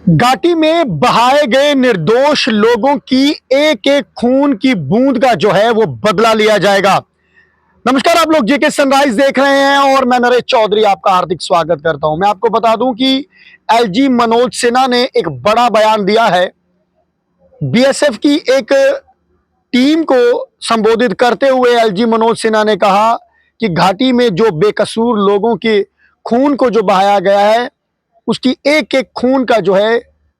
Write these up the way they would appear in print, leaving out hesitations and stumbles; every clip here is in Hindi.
घाटी में बहाए गए निर्दोष लोगों की एक एक खून की बूंद का जो है वो बदला लिया जाएगा। नमस्कार, आप लोग जेके सनराइज देख रहे हैं और मैं नरेश चौधरी आपका हार्दिक स्वागत करता हूं। मैं आपको बता दूं कि एलजी मनोज सिन्हा ने एक बड़ा बयान दिया है। बीएसएफ की एक टीम को संबोधित करते हुए एलजी मनोज सिन्हा ने कहा कि घाटी में जो बेकसूर लोगों के खून को जो बहाया गया है, उसकी एक एक खून का जो है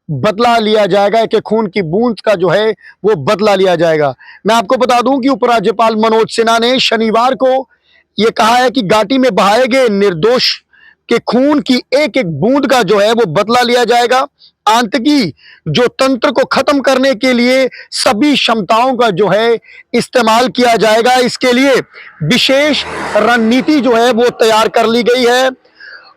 बदला लिया जाएगा, एक एक खून की बूंद का जो है वो बदला लिया जाएगा। मैं आपको बता दूं कि उपराज्यपाल मनोज सिन्हा ने शनिवार को ये कहा है कि घाटी में बहाए गए निर्दोष के खून की एक एक बूंद का जो है वो बदला लिया जाएगा। आतंकी जो तंत्र को खत्म करने के लिए सभी क्षमताओं का जो है इस्तेमाल किया जाएगा। इसके लिए विशेष रणनीति जो है वो तैयार कर ली गई है।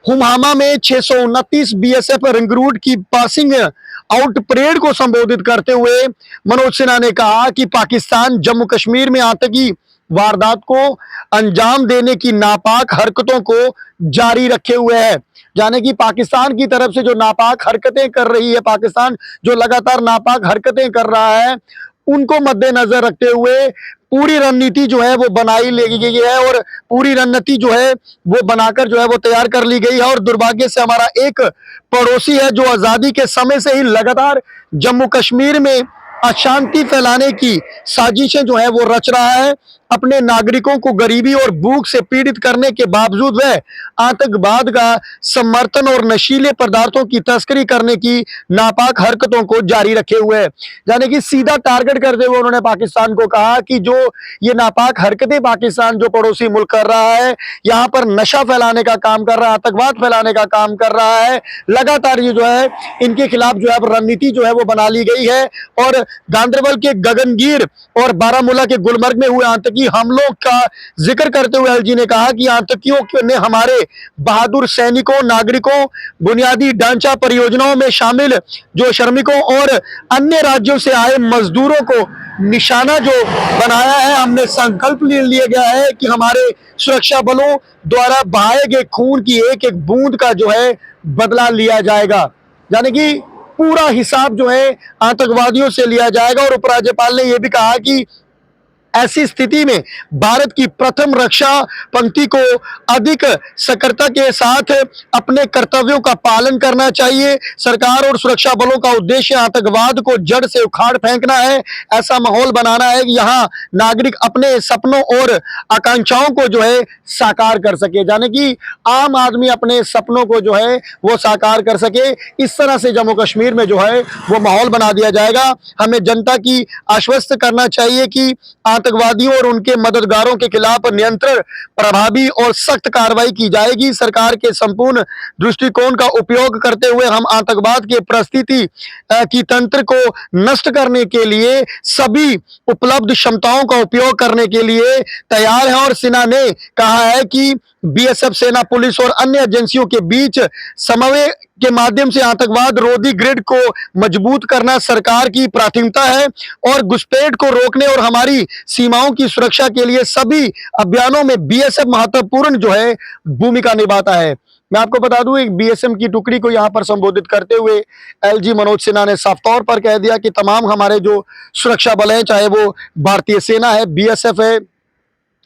हुमामा में 629 बीएसएफ रिंगरूट की पासिंग आउट परेड को संबोधित करते हुए मनोज सिन्हा ने कहा कि पाकिस्तान जम्मू कश्मीर में आतंकी वारदात को अंजाम देने की नापाक हरकतों को जारी रखे हुए है। यानी कि पाकिस्तान की तरफ से जो नापाक हरकतें कर रही है, पाकिस्तान जो लगातार नापाक हरकतें कर रहा है, उनको मद्देनजर रखते हुए पूरी रणनीति जो है वो बनाई ली गई है और पूरी रणनीति जो है वो बनाकर जो है वो तैयार कर ली गई है। और दुर्भाग्य से हमारा एक पड़ोसी है जो आजादी के समय से ही लगातार जम्मू कश्मीर में अशांति फैलाने की साजिशें जो है वो रच रहा है। अपने नागरिकों को गरीबी और भूख से पीड़ित करने के बावजूद वह आतंकवाद का समर्थन और नशीले पदार्थों की तस्करी करने की नापाक हरकतों को जारी रखे हुए है। यानी कि सीधा टारगेट करते हुए उन्होंने पाकिस्तान को कहा कि जो ये नापाक हरकतें पाकिस्तान जो पड़ोसी मुल्क कर रहा है, यहाँ पर नशा फैलाने का काम कर रहा है, आतंकवाद फैलाने का काम कर रहा है, लगातार ये जो है इनके खिलाफ जो है रणनीति जो है वो बना ली गई है। और गांधरबल के गगनगीर और बारामूला के गुलमर्ग में हुए आतंकी हमलों का जिक्र करते हुए एलजी ने कहा कि आतंकियों ने हमारे बहादुर सैनिकों, नागरिकों, बुनियादी ढांचा परियोजनाओं में शामिल जो श्रमिकों और अन्य राज्यों से आए मजदूरों को निशाना जो बनाया है। हमने संकल्प ले लिया गया है कि हमारे सुरक्षा बलों द्वारा बहाए गए खून की एक एक बूंद का जो है बदला लिया जाएगा। यानी कि पूरा हिसाब जो है आतंकवादियों से लिया जाएगा। और उपराज्यपाल ने यह भी कहा कि ऐसी स्थिति में भारत की प्रथम रक्षा पंक्ति को अधिक सक्रियता के साथ अपने कर्तव्यों का पालन करना चाहिए। सरकार और सुरक्षा बलों का उद्देश्य आतंकवाद को जड़ से उखाड़ फेंकना है। ऐसा माहौल बनाना है कि यहाँ नागरिक अपने सपनों और आकांक्षाओं को जो है साकार कर सके, यानी कि आम आदमी अपने सपनों को जो है वो साकार कर सके। इस तरह से जम्मू कश्मीर में जो है वो माहौल बना दिया जाएगा। हमें जनता की आश्वस्त करना चाहिए कि आतंकवादियों और उनके मददगारों के खिलाफ नियंत्रण, प्रभावी और सख्त कार्रवाई की जाएगी। सरकार के संपूर्ण दृष्टिकोण का उपयोग करते हुए हम आतंकवाद के परिस्थिति की तंत्र को नष्ट करने के लिए सभी उपलब्ध क्षमताओं का उपयोग करने के लिए तैयार हैं। और सिन्हा ने कहा है कि बीएसएफ, सेना, पुलिस और अन्य एजेंसियों के बीच समन्वय के माध्यम से आतंकवाद रोधी ग्रिड को मजबूत करना सरकार की प्राथमिकता है। और घुसपैठ को रोकने और हमारी सीमाओं की सुरक्षा के लिए सभी अभियानों में बीएसएफ महत्वपूर्ण जो है भूमिका निभाता है। मैं आपको बता दूं, एक बीएसएफ की टुकड़ी को यहां पर संबोधित करते हुए एलजी मनोज सिन्हा ने साफ तौर पर कह दिया कि तमाम हमारे जो सुरक्षा बल हैं, चाहे वो भारतीय सेना है, बीएसएफ है,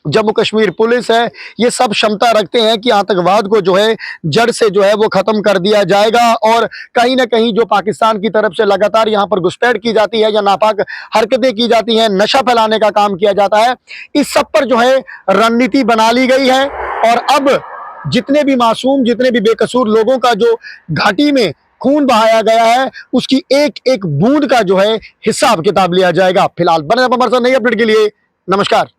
जम्मू कश्मीर पुलिस है, ये सब क्षमता रखते हैं कि आतंकवाद को जो है जड़ से जो है वो खत्म कर दिया जाएगा। और कहीं ना कहीं जो पाकिस्तान की तरफ से लगातार यहाँ पर घुसपैठ की जाती है या नापाक हरकतें की जाती हैं, नशा फैलाने का काम किया जाता है, इस सब पर जो है रणनीति बना ली गई है। और अब जितने भी मासूम, जितने भी बेकसूर लोगों का जो घाटी में खून बहाया गया है, उसकी एक एक बूंद का जो है हिसाब किताब लिया जाएगा। फिलहाल बने हमारे साथ नई अपडेट के लिए। नमस्कार।